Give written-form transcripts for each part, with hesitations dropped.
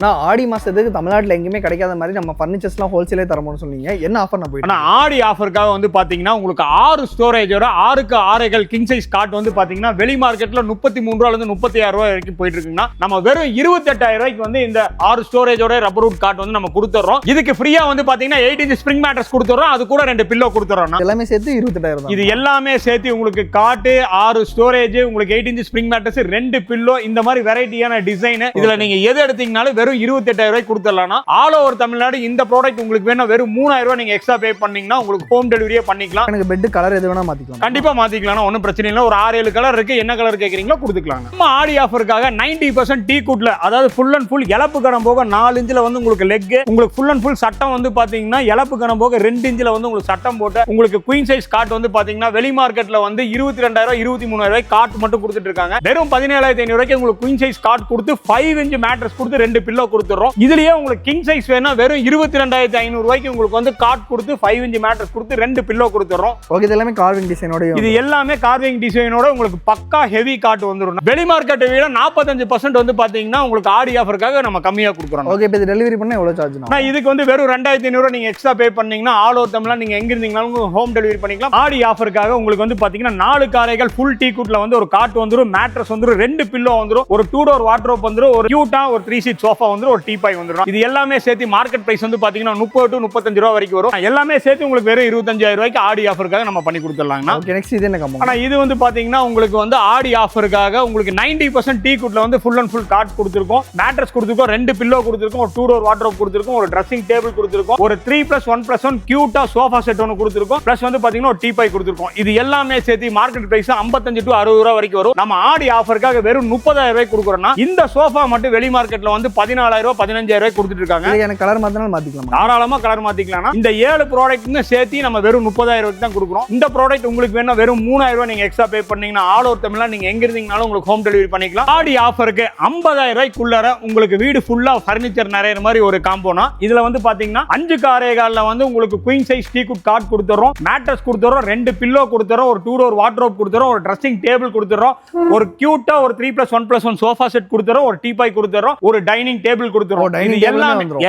நான் ஆடி மாசத்துக்கு தமிழ்நாட்டில் எங்கேயுமே கிடைக்காத மாதிரி நம்ம ஃபர்னிச்சர்ஸ்லாம் ஹோல்சேலே தரணும்னு சொன்னீங்க. என்ன ஆஃபர் நான் போயிட்டு? ஆனால் ஆடி ஆஃபருக்காக வந்து பார்த்தீங்கன்னா உங்களுக்கு 6 ஸ்டோரேஜோட 6க்கு 6 கிங் சைஸ் காட் வந்து பார்த்தீங்கன்னா வெளி மார்க்கெட்டில் 33 ரூபாயிலிருந்து 36 ரூபாய் வரைக்கும் போயிட்டு இருக்குங்கன்னா நம்ம வெறும் 28,000 ரூபாய்க்கு வந்து இந்த 6 ஸ்டோரேஜோட ரப்பர் வுட் காட் வந்து நம்ம கொடுத்துறோம். இதுக்கு ஃப்ரீயா வந்து பார்த்தீங்கன்னா 8 இன்ச் ஸ்ப்ரிங் மேட்ரஸ் கொடுத்துறோம். அது கூட 2 பில்லோ கொடுத்துறோம். எல்லாமே சேர்த்து 28,000 இது எல்லாமே சேர்த்து உங்களுக்கு காட்டு 6 ஸ்டோரேஜ் உங்களுக்கு 8 இன்ச் ஸ்ப்ரிங் மேட்ரஸ் 2 பில்லோ இந்த மாதிரி வெரைட்டியான டிசைன் இதுல நீங்க எது எடுத்தீங்கனாலும் வெறும் 28,000 ரூபாய்க்கு கொடுத்துடலாம். ஆல் ஓவர் தமிழ்நாடு இந்த ப்ராடக்ட் உங்களுக்கு வேணும் வெறும் 3,000 ரூபாய் நீங்க எக்ஸ்ட்ரா பே பண்ணீங்கன்னா உங்களுக்கு ஹோம் டெலிவரியே பண்ணிக்கலாம். எனக்கு பெட் கலர் எது வேணா மாத்திக்கலாம். கண்டிப்பா மாத்திக்கலாம், ஒன்றும் பிரச்சனை இல்லை. ஒரு 6-7 கலர் இருக்கு, என்ன கலர் கேட்குறீங்களோ கொடுத்துக்கலாம். நம்ம ஆடி ஆஃபருக்காக 90% டீ குட்ல அதாவது ஃபுல் அண்ட் ஃபுல் இலப்பு கணம் போக 4 இன்ச்சில் வந்து உங்களுக்கு லெக், உங்களுக்கு ஃபுல் அண்ட் ஃபுல் சட்டம் வந்து பாத்தீங்கன்னா இலப்பு கணம் போக 2 இன்ச்சில் வந்து உங்களுக்கு சட்டம் போட்டு உங்களுக்கு குயின் சைஸ் காட் வந்து பாத்தீங்கன்னா வெளி மார்க்கெட்ல வந்து 22,000 23,000 ரூபாய் காட் மட்டும் கொடுத்துட்டு இருக்காங்க. வெறும் 17,500 ரூபாய்க்கு உங்களுக்கு குயின் சைஸ் காட் கொடுத்து 5 இன்ச் மேட்ரஸ் கொடுத்து 2 பில்லோ கொடுத்துறோம். இதுலயே உங்களுக்கு கிங் சைஸ் வேணா வெறும் 22,500 ரூபாய்க்கு உங்களுக்கு வந்து காட் கொடுத்து 5 இன்ச் மேட்ரஸ் கொடுத்து 2 பில்லோ கொடுத்துறோம். ஓகே, இது எல்லாமே கார்விங் டிசைனோட. இது எல்லாமே கார்விங் டிசைனோட உங்களுக்கு பக்கா ஹெவி காட் வந்துரும். வெளி மார்க்கெட்டை விட 45% வந்து பாத்தீங்கன்னா உங்களுக்கு ஆடி ஆஃபருக்காக நம்ம கம்மியா கொடுக்குறோம். ஓகே, இப்போ இது டெலிவரி பண்ணா எவ்வளவு சார்ஜ்? நான் இதுக்கு வந்து வெறும் 2,500 ரூபாய் நீங்க எக்ஸ்ட்ரா பே பண்ணீங்கன்னா ஆல் ஓவர் தமிழ்நாடு நீங்க எங்க இருந்தீங்கனாலும் ஹோம் டெலிவரி பண்ணிக்கலாம். ஆடி ஆஃபருக்காக உங்களுக்கு வந்து பாத்தீங்கன்னா 4 காரைகள் ஃபுல் டீ குட்ல வந்து ஒரு காட் வந்துரும், மேட்ரஸ் வந்துரும், 2 பில்லோ வந்துரும், ஒரு 2 டோர் வார்ட்ரோப் வந்துரும், ஒரு கியூட்டா ஒரு 3 சீட் சோஃபா வந்துரும், ஒரு டீபாய் வந்துரும். இது எல்லாமே சேர்த்து மார்க்கெட் பிரைஸ் வந்து பாத்தீங்கன்னா 30 to 35 ரூபாய் வரைக்கும் வரும். எல்லாமே சேர்த்து உங்களுக்கு வெறும் 25,000 ரூபாய்க்கு ஆடி ஆஃபருக்காக நம்ம பண்ணி கொடுத்துடலாம்னா. ஓகே, நெக்ஸ்ட் இது என்ன கம்பெனி? ஆனா இது வந்து பாத்தீங்கன்னா உங்களுக்கு வந்து ஆடி ஆஃபருக்காக உங்களுக்கு 90% டீ குட்ல வந்து ஃபுல் அண்ட் ஃபுல் காட் கொடுத்துருக்கோம், மேட்ரஸ் கொடுத்துருக்கோம், 2 பில்லோ கொடுத்துருக்கோம், ஒரு 2 டோர் வார்ட்ரோப் கொடுத்துருக்கோம், ஒரு ட்ரெஸ்ஸிங் டேபிள் கொடுத்துருக்கோம், ஒரு 3+1+1 கியூட்டா சோஃபா செட் ஒன்று கொடுத்துருக்கோம், பிளஸ் வந்து பாத்தீங்கன்னா ஒரு டீபாய் கொடுத்துருக்கோம். இது எல்லாமே சேர்த்து மார்க்கெட் பிரைஸ் 55 to 60 ரூபாய் வரைக்கும் வரும். நம்ம ஆடி ஆஃபருக்காக வெறும் 30,000 ரூபாய் கொடுக்குறோம்னா இந்த சோஃபா மட்டும் வெளி மார்க்கெட்ல வந்து 14,000 ரூபாய் 15,000 ரூபாய் கொடுத்துட்டு இருக்காங்க. எனக்கு கலர் மாத்தினாலும் மாத்திக்கலாம், தாராளமா கலர் மாத்திக்கலாம். இந்த 7 ப்ராடக்ட்னு சேர்த்து நம்ம வெறும் 30,000 ரூபாய்க்கு தான் கொடுக்குறோம். இந்த ப்ராடக்ட் உங்களுக்கு வேணும் வெறும் 3,000 ரூபாய் நீங்க எக்ஸ்ட்ரா பே பண்ணீங்கன்னா ஆல் ஓவர் தமிழ்நாடு நீங்க எங்க இருந்தீங்கனாலும் உங்களுக்கு ஹோம் டெலிவரி பண்ணிக்கலாம். ஆடி ஆஃபருக்கு 50,000 ரூபாய்க்குள்ளார உங்களுக்கு வீடு ஃபுல்லா ஃபர்னிச்சர் நிறைய மாதிரி ஒரு காம்போனா இதுல வந்து பாத்தீங்கன்னா 5 காரைகால்ல வந்து உங்களுக்கு குயின் சைஸ் டீ குட் காட் கொடுத்துறோம், மேட்ரஸ் கொடுத்துறோம், 2 பில்லோ கொடுத்துறோம், ஒரு 2 டோர் வார்ட்ரோப் கொடுத்துறோம், ஒரு ட்ரெஸ்ஸிங் டேபிள் கொடுத்துறோம், ஒரு கியூட்டா ஒரு 3+1+1 சோஃபா செட் கொடுத்துறோம், ஒரு டீபாய் கொடுத்துறோம், ஒரு டைனிங் டேபிள் கொடுத்துறோம். இது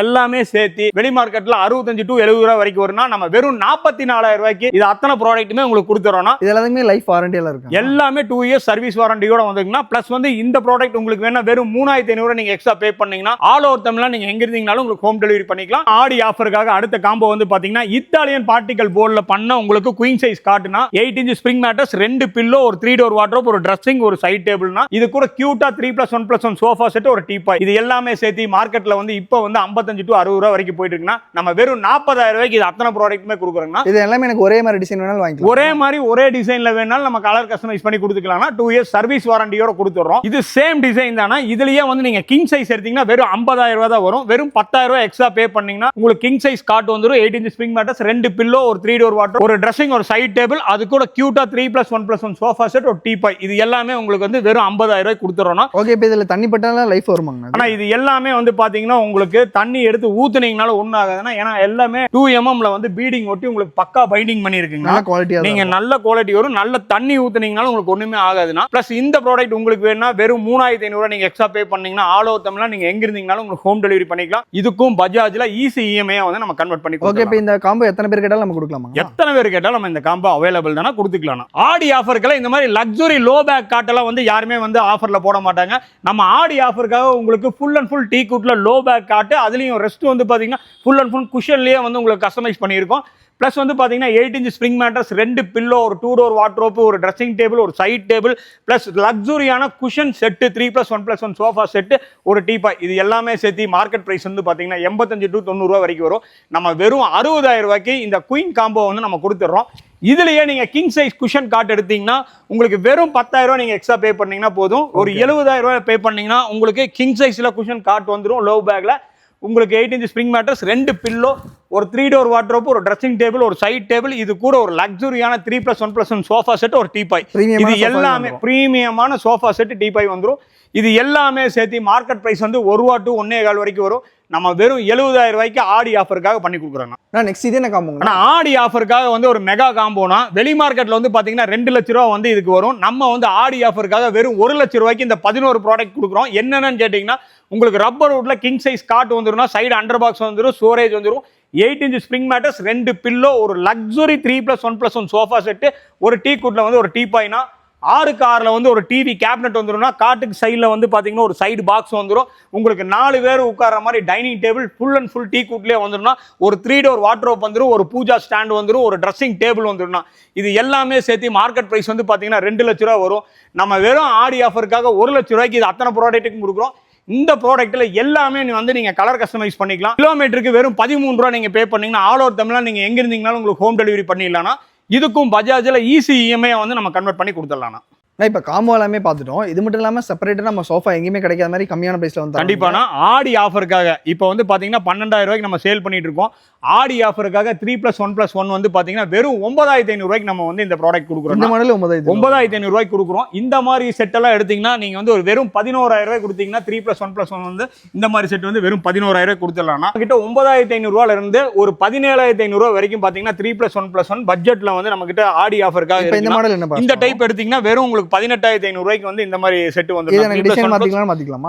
எல்லாமே சேர்த்து வெளி மார்க்கெட்ல 65 to 70 ரூபாய் வரைக்கும் வரும்னா நம்ம வெறும் 44,000 ரூபாய்க்கு இது அத்தனை ப்ராடக்ட்டுமே உங்களுக்கு கொடுத்துறோம்னா இது எல்லாமே லைஃப் வாரண்டி எல்லாம் இருக்கு. எல்லாமே 2 இயர்ஸ் சர்வீஸ் வாரண்டியோட வந்துங்கன்னா பிளஸ் வந்து இந்த ப்ராடக்ட் உங்களுக்கு வேணா வெறும் 3,500 ரூபாய் நீங்க எக்ஸ்ட்ரா பே பண்ணீங்கன்னா ஆல் ஓவர் தமிழ்நாடு நீங்க எங்க இருந்தீங்கனாலும் உங்களுக்கு ஹோம் டெலிவரி பண்ணிக்கலாம். ஆடி ஆஃபருக்காக அடுத்த காம்போ வந்து பாத்தீங்கன்னா இத்தாலியன் பார்ட்டிகல் போர்ட்ல பண்ண உங்களுக்கு குயின் சைஸ் காட்டுனா 8 இன்ச் ஸ்ப்ரிங் மேட்ரஸ், 2 பில்லோ, ஒரு 3 டோர் வார்ட்ரோப், ஒரு ட்ரெஸ்ஸிங், ஒரு சைட் டேபிள்னா இது கூட கியூட்டா 3+1+1 சோஃபா செட், ஒரு டீபாய். இது எல்லாமே சேர்த்து மார்க்கெட்ல வந்து இப்போ வந்து 55 to 60 ரூபாய் வரைக்கும் போயிட்டு இருக்குன்னா நம்ம வெறும் 40,000 ரூபாய்க்கு இது அத்தனை ப்ராடக்ட்டுமே கொடுக்குறோம்னா இது எல்லாமே எனக்கு ஒரே மாதிரி டிசைன் வேணாலும் வாங்கிக்கலாம். ஒரே மாதிரி ஒரே டிசைன்ல வேணாலும் நம்ம கலர் கஸ்டமைஸ் பண்ணி கொடுத்துக்கலாம்னா 2 இயர்ஸ் சர்வீஸ் வாரண்டியோட கொடுத்துறோம். இது சேம் டிசைன் தானா. இதுலயே வந்து நீங்க கிங் சைஸ் எடுத்தீங்கன்னா வெறும் 50,000 ரூபாய் தான் வரும். வெறும் 10,000 ரூபாய் எக்ஸ்ட்ரா பே பண்ணீங்கன்னா உங்களுக்கு கிங் சைஸ் காட் வந்துரும், 8 இன்ச் ஸ்ப்ரிங் மேட்ரஸ், 2 பில்லோ, ஒரு 3 டோர் வார்ட்ரோப், ஒரு ட்ரெஸ்ஸிங், ஒரு சைட் டேபிள், அது கூட கியூட்டா 3+1+1 சோஃபா செட், ஒரு டீபாய். இது எல்லாமே உங்களுக்கு வந்து வெறும் 50,000 ரூபாய் கொடுத்துறோம்னா. ஓகே, இப்போ இதுல தண்ணி பட்டாலும் லைஃப் வருமாங்க? ஆனா இது எல்லாமே வந்து பாத்தீங்கன்னா உங்களுக்கு தண்ணி எடுத்து ஊத்துனீங்கனால ஒண்ணும் ஆகாதுன்னா ஏன்னா எல்லாமே 2 mm ல வந்து பீடிங் ஒட்டி உங்களுக்கு பக்கா பைண்டிங் பண்ணிருக்குங்க. நல்ல குவாலிட்டியா நீங்க நல்ல குவாலிட்டி வரும். நல்ல தண்ணி ஊத்துனீங்கனால உங்களுக்கு ஒண்ணுமே ஆகாதுன்னா பிளஸ் இந்த ப்ராடக்ட் உங்களுக்கு வேணும்னா வெறும் 3,500 ரூபாய் நீங்க எக்ஸ்ட்ரா பே பண்ணீங்கன்னா ஆல் ஓவர் தமிழ்நாடு நீங்க எங்க இருந்தீங்கனாலும் உங்களுக்கு ஹோம் டெலிவரி பண்ணிக்கலாம். இதுக்கும் பஜாஜ்ல ஈஸி இஎம்ஐ வந்து நம்ம கன்வெர்ட் பண்ணி ஓகே, இப்போ இந்த காம்போ எத்தனை பேர் கேட்டாலும் நம்ம கொடுக்கலாமா? எத்தனை பேர் கேட்டாலும் நம்ம இந்த காம்போ அவைலபிள் தானே கொடுத்துக்கலாம். ஆடி ஆஃபர்க்கெல்லாம் இந்த மாதிரி லக்ஸுரி லோ பேக் காட்டெல்லாம் வந்து யாருமே வந்து ஆஃபர்ல போட மாட்டாங்க. நம்ம ஆடி ஆஃபருக்காக உங்களுக்கு ஃபுல் அண்ட் ஃபுல் டீ குட்ல லோ பேக் காட்டு, அதுலயும் ரெஸ்ட் வந்து பாத்தீங்கன்னா ஃபுல் அண்ட் ஃபுல் குஷன்லயே வந்து உங்களுக்கு கஸ்டமைஸ் பண்ணியிருக்கோம். பிளஸ் வந்து பாத்தீங்கன்னா 8 இன்ச் ஸ்ப்ரிங் மேட்ரஸ், 2 பில்லோ, ஒரு 2 டோர் வார்ட்ரோப், ஒரு ட்ரெஸ்ஸிங் டேபிள், ஒரு சைட் டேபிள், பிளஸ் லக்ஸுரியான குஷன் செட், 3+1+1 சோஃபா செட், ஒரு டீபாய். இது எல்லாமே சேர்த்து மார்க்கெட் பிரைஸ் வந்து பாத்தீங்கன்னா 85 to 90 ரூபாய் வரைக்கும் வரும். நம்ம வெறும் 60,000 ரூபாய்க்கு இந்த குயின் காம்போ வந்து நம்ம கொடுத்துறோம். இதுலயே நீங்க கிங் சைஸ் குஷன் காட் எடுத்தீங்கன்னா உங்களுக்கு வெறும் 10,000 ரூபாய் நீங்க எக்ஸ்ட்ரா பே பண்ணீங்கன்னா போதும். ஒரு 70,000 ரூபாய் பே பண்ணீங்கன்னா உங்களுக்கு கிங் சைஸ்ல குஷன் காட் வந்துடும். லோ பேக்ல உங்களுக்கு 8 இன்ச் ஸ்ப்ரிங் மேட்ரஸ், 2 பில்லோ, ஒரு 3 டோர் வார்ட்ரோப், ஒரு ட்ரெஸ்ஸிங் டேபிள், ஒரு சைட் டேபிள், இது கூட ஒரு லக்ஸுரியான 3+1+1 சோஃபா செட், ஒரு டீபாய். இது எல்லாமே பிரீமியமான சோஃபா செட் டீபாய் வந்துரும். இது எல்லாமே சேர்த்து மார்க்கெட் பிரைஸ் வந்து 1 ரூபா to 1.25 வரைக்கும் வரும். நம்ம வெறும் 70,000 ரூபாய்க்கு ஆடி ஆஃபருக்காக பண்ணி கொடுக்குறோம். நெக்ஸ்ட் இது என்ன காம்போங்க? ஆனா ஆடி ஆஃபருக்காக வந்து ஒரு மெகா காம்போனா வெளி மார்க்கெட்ல வந்து பாத்தீங்கன்னா 2 லட்ச ரூபா வந்து இதுக்கு வரும். நம்ம வந்து ஆடி ஆஃபருக்காக வெறும் 1 லட்ச ரூபாய்க்கு இந்த 11 ப்ராடக்ட் கொடுக்குறோம். என்னென்னு கேட்டீங்கன்னா உங்களுக்கு ரப்பர் வுட்ல கிங் சைஸ் காட் வந்துரும், சைடு அண்டர் பாக்ஸ் வந்துரும், ஸ்டோரேஜ் வந்துரும், 8 inch ஸ்ப்ரிங் மேட்டர்ஸ், 2 பில்லோ, ஒரு லக்ஸுரி 3+1+1 சோஃபா செட், ஒரு டீ குட்ல வந்து ஒரு டீபாய்னா, 6க்கு 6ல வந்து ஒரு டிவி கேபினெட் வந்துரும்னா, காட்டுக்கு சைடில் வந்து பார்த்தீங்கன்னா ஒரு சைடு பாக்ஸ் வந்துடும். உங்களுக்கு 4 பேர் உட்கார்ற மாதிரி dining table full and full teak குட்லேயே வந்துடும்னா, ஒரு 3 டோர் வார்ட்ரோப் வந்துடும், ஒரு பூஜா ஸ்டாண்ட் வந்துடும், ஒரு ட்ரெஸ்ஸிங் டேபிள் வந்துடும்னா, இது எல்லாமே சேர்த்து மார்க்கெட் ப்ரைஸ் வந்து பார்த்தீங்கன்னா 2 லட்ச ரூபா வரும். நம்ம வெறும் ஆடி ஆஃபருக்காக 1 லட்ச ரூபாய்க்கு இது அத்தனை ப்ராடக்ட்டுக்கும் கொடுக்குறோம். இந்த ப்ராடக்ட்ல எல்லாமே வந்து நீங்க கலர் கஸ்டமைஸ் பண்ணிக்கலாம். கிலோமீட்டருக்கு வெறும் 13 ரூபா நீங்க பே பண்ணீங்கன்னா ஆல் ஓவர் தமிழ்நாடு நீங்க எங்க இருந்தீங்கனாலும் உங்களுக்கு ஹோம் டெலிவரி பண்ணிடலாம்னா, இதுக்கும் பஜாஜ்ல ஈஸி இஎம்ஐ வந்து நம்ம கன்வெர்ட் பண்ணி கொடுத்துடலாம். இப்போ காம்போ எல்லாமே பார்த்துட்டோம். இது மட்டும் இல்லாமல் செப்பரேட்டாக நம்ம சோஃபா எங்கேயுமே கிடைக்காத மாதிரி கம்மியான பிரைஸ்ல வந்து கண்டிப்பானா ஆடி ஆஃபருக்காக இப்போ வந்து பார்த்தீங்கன்னா 12,000 ரூபாய்க்கு நம்ம சேல் பண்ணிட்டு இருக்கோம். ஆடி ஆஃபருக்காக 3+1+1 வந்து பார்த்தீங்கன்னா வெறும் 9,500 ரூபாய்க்கு நம்ம வந்து இந்த ப்ராடக்ட் கொடுக்குறோம். இந்த மாடல் 9,500 ரூபாய்க்கு கொடுக்குறோம். இந்த மாதிரி செட் எல்லாம் எடுத்தீங்கன்னா நீங்க வந்து ஒரு வெறும் 11,000 ரூபாய் கொடுத்தீங்கன்னா 3+1+1 வந்து இந்த மாதிரி செட் வந்து வெறும் 11,000 ரூபாய் கொடுத்துடலாம். கிட்ட 9,500 ரூபாயில இருந்து ஒரு 17,500 ரூபாய் வரைக்கும் பார்த்தீங்கன்னா 3+1+1 பட்ஜெட்ல வந்து நம்ம கிட்ட ஆடி ஆஃபருக்காக இந்த மாடல் என்ன இந்த டைப் எடுத்தீங்கன்னா வெறும் உங்களுக்கு 18,500 ரூபாய்க்கு வந்து இந்த மாதிரி செட் வந்து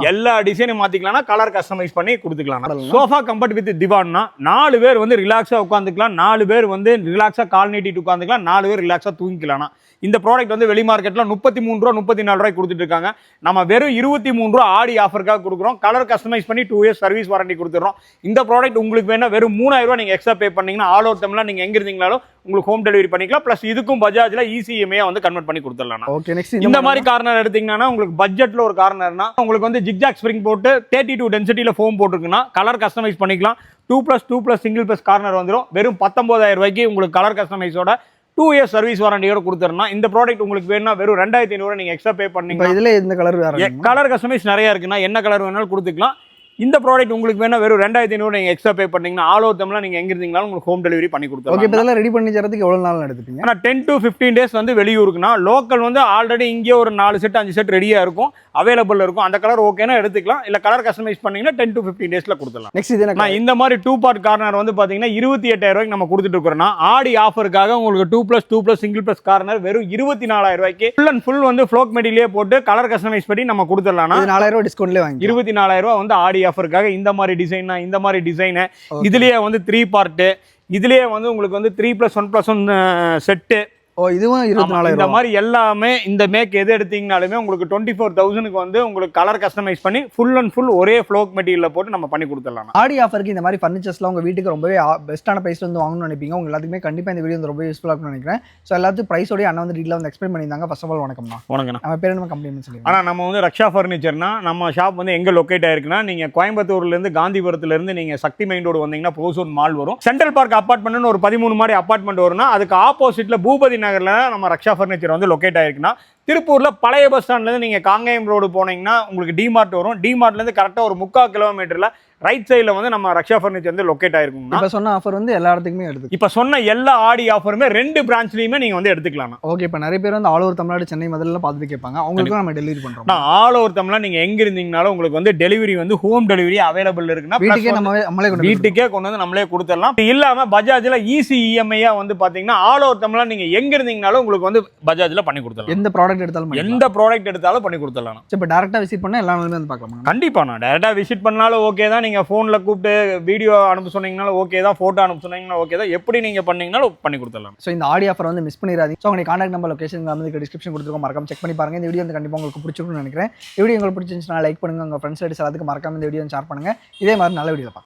எல்லா டிசைனும் மாத்திக்கலாம்னா கலர் கஸ்டமைஸ் பண்ணி கொடுத்துக்கலாம். சோஃபா கம்ஃபர்ட் வித் திவான்னா 4 பேர் வந்து ரிலாக்ஸா உட்காந்துக்கலாம், 4 பேர் வந்து ரிலாக்ஸா கால் நீட்டிட்டு உட்காந்துக்கலாம், 4 பேர் ரிலாக்ஸா தூங்கிக்கலாம். இந்த ப்ராடக்ட் வந்து வெளி மார்க்கெட்ல 33 ரூபா 34 ரூபாய் கொடுத்துட்டு இருக்காங்க. நம்ம வெறும் 23 ரூபா ஆடி ஆஃபருக்காக கொடுக்குறோம். கலர் கஸ்டமைஸ் பண்ணி 2 இயர்ஸ் சர்வீஸ் வாரண்டி கொடுத்துறோம். இந்த ப்ராடக்ட் உங்களுக்கு வேணா வெறும் 3,000 ரூபாய் நீங்க எக்ஸ்ட்ரா பே பண்ணீங்கன்னா ஆல் ஓவர் தமிழ்நாடு நீங்க எங்க இருந்தீங்களாலும் உங்களுக்கு ஹோம் டெலிவரி பண்ணிக்கலாம். பிளஸ் இதுக்கும் பஜாஜ்ல ஈஸி இஎம்ஐ வந்து கன்வெர்ட் பண்ணி கொடுத்துடலாம். ஓகே, நெக்ஸ்ட் இந்த மாதிரி கார்னர் எடுத்தீங்கன்னா உங்களுக்கு பட்ஜெட்ல ஒரு கார்னர்னா உங்களுக்கு வந்து ஜிக்ஜாக் ஸ்ப்ரிங் போட்டு 32 டென்சிட்டியில ஃபோம் போட்டுருக்குன்னா கலர் கஸ்டமைஸ் பண்ணிக்கலாம். 2+2+ சிங்கிள் பிளஸ் கார்னர் வந்துடும். வெறும் 19,000 ரூபாய்க்கு உங்களுக்கு கலர் கஸ்டமைஸோட 2 இயர்ஸ் சர்வீஸ் வாரண்டியோட கொடுத்துறோம்னா இந்த ப்ராடக்ட் உங்களுக்கு வேணும்னா வெறும் 2,500 நீங்க எக்ஸ்ட்ரா பே பண்ணீங்க. இதுல இந்த கலர் கலர் கஸ்டமைஸ் நிறைய இருக்குன்னா என்ன கலர் வேணாலும் கொடுத்துக்கலாம். இந்த ப்ராடக்ட் உங்களுக்கு வேணா வெறும் 2,500 நீங்க எக்ஸ்ட்ரா பே பண்ணீங்கன்னா ஆல் ஓவர் தமிழ்நாடு நீங்க எங்க இருந்தீங்கனாலும் உங்களுக்கு ஹோம் டெலிவரி பண்ணி கொடுத்துருவோம். ஓகே, இதெல்லாம் ரெடி பண்ணி தரதுக்கு எவ்வளவு நாள் எடுத்துப்பீங்க? ஆனா 10 to 15 டேஸ் வந்து வெளியூருக்குன்னா லோக்கல் வந்து ஆல்ரெடி இங்கே ஒரு 4 செட் 5 செட் ரெடியா இருக்கும், அவைலபிள் இருக்கும். அந்த கலர் ஓகேனா எடுத்துக்கலாம். இல்ல கலர் கஸ்டமைஸ் பண்ணீங்கன்னா 10 to 15 டேஸ்ல கொடுத்துடலாம். நெக்ஸ்ட் இது என்ன? இந்த மாதிரி 2 பார்ட் கார்னர் வந்து பாத்தீங்கன்னா 28,000 ரூபாய்க்கு நம்ம கொடுத்துட்டு இருக்கோம்னா ஆடி ஆஃபருக்காக உங்களுக்கு 2+2+ சிங்கிள் பிளஸ் கார்னர் வெறும் 24,000 ரூபாய்க்கு ஃபுல் அண்ட் ஃபுல் வந்து ஃப்ளோக் மெட்டீரியலே போட்டு கலர் கஸ்டமைஸ் பண்ணி நம்ம கொடுத்துடலாம். 4,000 ரூபாய் டிஸ்கவுண்ட்ல வாங்கி 24,000 ரூபாய் வந்து ஆடி ஆஃபருக்காக இந்த மாதிரி டிசைன் இந்த மாதிரி டிசைன் இதுலயே வந்து 3 பார்ட் இதுலயே வந்து உங்களுக்கு வந்து 3+1+1 செட்டு. இதுவும் 24,000. இந்த மாதிரி எல்லாமே இந்த மேக் எது எடுத்தீங்கனாலுமே உங்களுக்கு 24,000க்கு வந்து உங்களுக்கு கலர் கஸ்டமைஸ் பண்ணி ஃபுல் அண்ட் ஃபுல் ஒரே ஃப்ளோக் மெட்டீரியல் போட்டு நம்ம பண்ணி கொடுத்துடலாம். ஆடி ஆஃபருக்கு இந்த மாதிரி ஃபர்னிச்சர்ஸ்லாம் உங்க வீட்டுக்கு ரொம்பவே பெஸ்ட்டான பிரைஸ்ல வந்து வாங்கணும்னு நினைப்பீங்க. உங்க எல்லாத்துக்குமே கண்டிப்பா இந்த வீடியோ வந்து ரொம்ப யூஸ்ஃபுல்லா இருக்கும்னு நினைக்கிறேன். ஸோ எல்லாத்துக்கும் பிரைஸோட அண்ணா வந்து டீட்டெயிலாக வந்து எக்ஸ்பிளைன் பண்ணியிருந்தாங்க. ஃபர்ஸ்ட் ஆஃப் ஆல் வணக்கம்ண்ணா. வணக்கம். நம்ம பேர் நம்ம கம்பெனி சொல்லி ஆனால் நம்ம வந்து ரக்ஷா ஃபர்னிச்சர்னா நம்ம ஷாப் வந்து எங்க லொக்கேட் ஆயிருக்குன்னா நீங்க கோயம்புத்தூர்ல இருந்து காந்திபுரத்துல இருந்து நீங்க சக்தி மைண்ட் ரோடு வந்தீங்கன்னா போசூர் மால் வரும். சென்ட்ரல் பார்க் அபார்ட்மெண்ட்னு ஒரு 13 மாடி அபார்ட்மெண்ட் வரும்னா அதுக்கு ஆப்போசிட்ல பூபதி நகர்ல நம்ம ரக்ஷா ஃபர்னிச்சர் வந்து லொக்கேட் ஆயிருக்குன்னா திருப்பூர்ல பழைய பஸ் ஸ்டாண்ட்ல இருந்து நீங்க காங்கேயம் ரோடு போனீங்கன்னா உங்களுக்கு டிமார்ட் வரும். டிமார்ட்ல இருந்து கரெக்டா ஒரு 3/4 கிலோமீட்டர்ல ரைட் சைடுல வந்து நம்ம ரக்ஷா ஃபர்னிச்சர் வந்து லொக்கேட் ஆயிருக்கும். இப்ப சொன்ன ஆஃபர் வந்து எல்லா இடத்துக்குமே எடுத்து இப்ப சொன்ன எல்லா ஆடி ஆஃபருமே 2 பிரான்ச்லயுமே நீங்க வந்து எடுத்துக்கலாம். ஓகே, இப்ப நிறைய பேர் வந்து ஆல் ஓவர் தமிழ்நாடு சென்னை முதல்ல பார்த்துட்டு கேட்பாங்க. அவங்களுக்கு நம்ம டெலிவரி பண்றோம். ஆல் ஓவர் தமிழ்நாடு நீங்க எங்க இருந்தீங்கனாலும் உங்களுக்கு வந்து டெலிவரி வந்து ஹோம் டெலிவரி அவைலபிள் இருக்குன்னா வீட்டுக்கே கொண்டு வந்து நம்மளே கொடுத்துடலாம். இல்லாம பஜாஜ்ல ஈஸி இஎம்ஐயா வந்து பாத்தீங்கன்னா ஆல் ஓவர் தமிழ்நாடு நீங்க எங்க இருந்தீங்கனாலும் உங்களுக்கு வந்து பஜாஜ்ல பண்ணி கொடுத்துடலாம். எந்த ப்ராடக்ட் எடுத்தாலும் பண்ணி கொடுத்துடலாம். இப்ப டைரக்டா விசிட் பண்ணா எல்லா நாளுமே வந்து பார்க்கலாம். கண்டிப்பா நான் டைரக்டா விசிட் பண்ணாலும் ஓகே தான். நீங்க போன்ல கூப்பிட்டு வீடியோ அனுப்ப சொன்னீங்கனாலும் ஓகே தான், போட்டோ அனுப்ப சொன்னீங்கன்னா ஓகே தான், எப்படி நீங்க பண்ணீங்கனாலும் பண்ணி கொடுத்துடலாம். ஸோ இந்த ஆடி ஆஃபர் வந்து மிஸ் பண்ணிடாதீங்க. ஸோ உங்களுக்கு கான்டாக்ட் நம்பர் லொகேஷன் வந்து டிஸ்கிரிப்ஷன் கொடுத்துருக்கோம், மறக்காம செக் பண்ணி பாருங்க. இந்த வீடியோ வந்து கண்டிப்பாக உங்களுக்கு பிடிச்சிருக்கும்னு நினைக்கிறேன். இந்த வீடியோ உங்களுக்கு பிடிச்சிருந்துச்சுன்னா லைக் பண்ணுங்க, உங்க ஃப்ரெண்ட்ஸ் எல்லாத்துக்கும் மறக்காம இந்த வீடியோ ஷேர் பண்ணுங்க. இதே மாதிரி நல்ல வீடியோ பார்க்கலாம்.